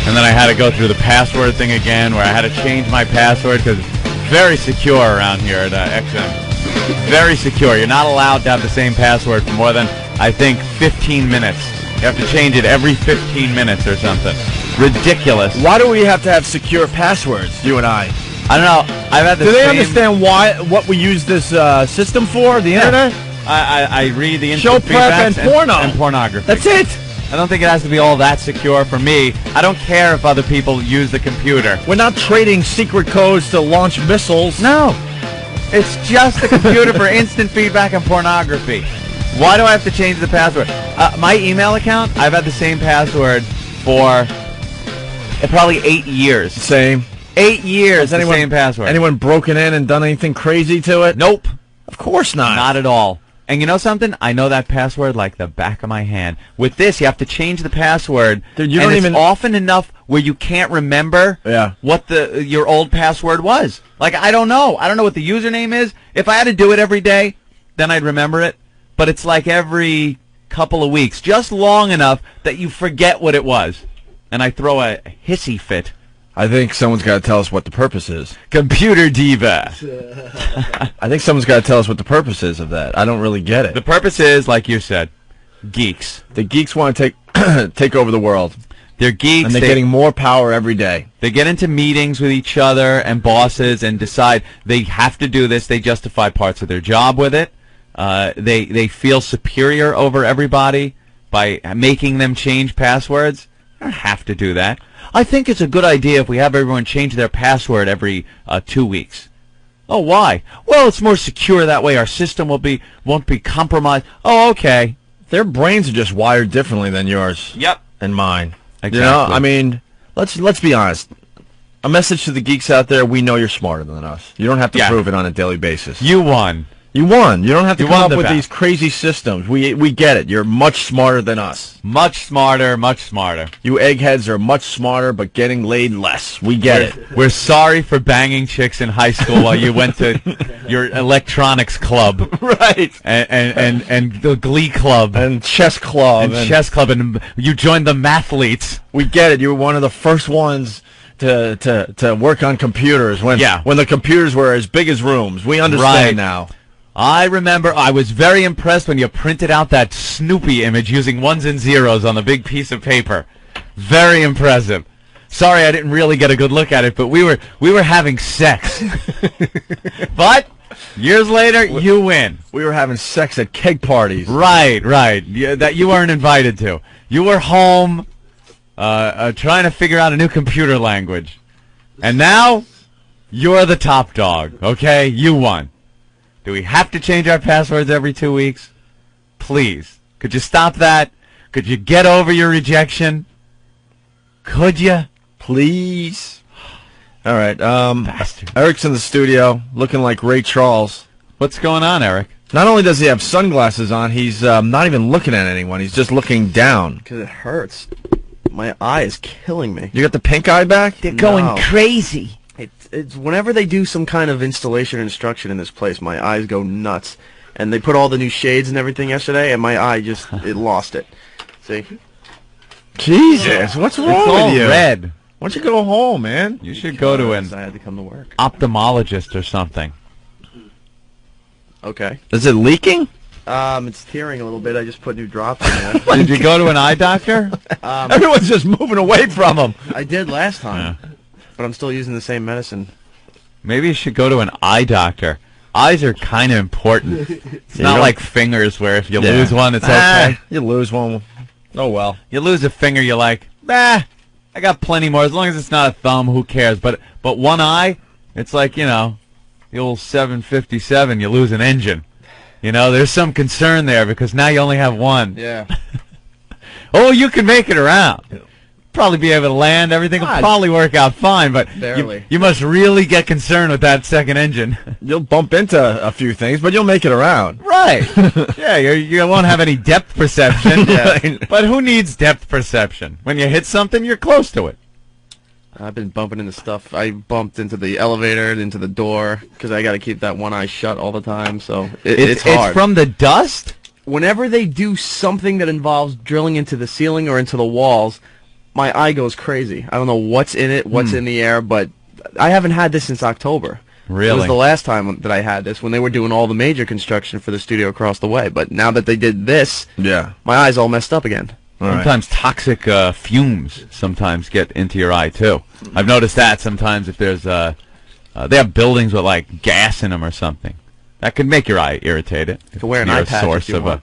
And then I had to go through the password thing again, where I had to change my password because it's very secure around here at XM. Very secure. You're not allowed to have the same password for more than, I think, 15 minutes. You have to change it every 15 minutes or something. Ridiculous. Why do we have to have secure passwords, you and I? I don't know. I've had the Do they same... understand what we use this system for, the internet? I read the show instant prep and porno. And pornography. That's it. I don't think it has to be all that secure for me. I don't care if other people use the computer. We're not trading secret codes to launch missiles. No. It's just the computer for instant feedback and pornography. Why do I have to change the password? My email account, I've had the same password for probably 8 years. Same. 8 years, the same password. Anyone broken in and done anything crazy to it? Nope. Of course not. Not at all. And you know something? I know that password like the back of my hand. With this, you have to change the password. Dude, you don't even... it's often enough where you can't remember what your old password was. Like, I don't know. I don't know what the username is. If I had to do it every day, then I'd remember it. But it's like every couple of weeks, just long enough that you forget what it was. And I throw a hissy fit. I think someone's got to tell us what the purpose is. Computer diva. I think someone's got to tell us what the purpose is of that. I don't really get it. The purpose is, like you said, geeks. The geeks want to take over the world. They're geeks. And they're getting more power every day. They get into meetings with each other and bosses and decide they have to do this. They justify parts of their job with it. They feel superior over everybody by making them change passwords. They don't have to do that. I think it's a good idea if we have everyone change their password every 2 weeks. Oh, why? Well, it's more secure that way. Our system won't be compromised. Oh, okay. Their brains are just wired differently than yours. Yep. And mine. Exactly. You know, I mean, let's be honest. A message to the geeks out there: we know you're smarter than us. You don't have to prove it on a daily basis. You won. You won. You don't have to come up with these crazy systems. We get it. You're much smarter than us. Much smarter, much smarter. You eggheads are much smarter, but getting laid less. We get it. We're sorry for banging chicks in high school while you went to your electronics club. Right. And the glee club. And chess club. And chess club. And you joined the mathletes. We get it. You were one of the first ones to work on computers when the computers were as big as rooms. We understand now. I remember I was very impressed when you printed out that Snoopy image using ones and zeros on the big piece of paper. Very impressive. Sorry I didn't really get a good look at it, but we were having sex. But years later, you win. We were having sex at keg parties. Right. That you weren't invited to. You were home trying to figure out a new computer language. And now, you're the top dog, okay? You won. Do we have to change our passwords every 2 weeks? Please. Could you stop that? Could you get over your rejection? Could you? Please. All right. Bastard. Eric's in the studio, looking like Ray Charles. What's going on, Eric? Not only does he have sunglasses on, he's not even looking at anyone. He's just looking down. Because it hurts. My eye is killing me. You got the pink eye back? They're going crazy. It's whenever they do some kind of installation or instruction in this place, my eyes go nuts. And they put all the new shades and everything yesterday, and my eye just, it lost it. See? Jesus, what's wrong it's all with you? red. Why don't you go home, man? You should go to an I had to come to work. ophthalmologist or something. Okay. Is it leaking? It's tearing a little bit. I just put new drops in there. Did you go to an eye doctor? Everyone's just moving away from him. I did last time. Yeah. But I'm still using the same medicine. Maybe you should go to an eye doctor. Eyes are kind of important. It's not like fingers where if you lose one, it's okay. You lose one. Oh, well. You lose a finger, you're like, I got plenty more. As long as it's not a thumb, who cares? But one eye, it's like, you know, the old 757, you lose an engine. You know, there's some concern there because now you only have one. Yeah. Oh, you can make it around. Probably be able to land. Everything will probably work out fine, but you must really get concerned with that second engine. You'll bump into a few things, but you'll make it around. Right. Yeah, you won't have any depth perception. But who needs depth perception? When you hit something, you're close to it. I've been bumping into stuff. I bumped into the elevator, into the door, because I got to keep that one eye shut all the time, so it's hard. It's from the dust? Whenever they do something that involves drilling into the ceiling or into the walls, my eye goes crazy. I don't know what's in it, what's in the air, but I haven't had this since October. Really? It was the last time that I had this, when they were doing all the major construction for the studio across the way. But now that they did this, my eye's all messed up again. Sometimes toxic fumes sometimes get into your eye, too. I've noticed that sometimes if there's they have buildings with, like, gas in them or something. That could make your eye irritated. You can wear an eye patch if you want.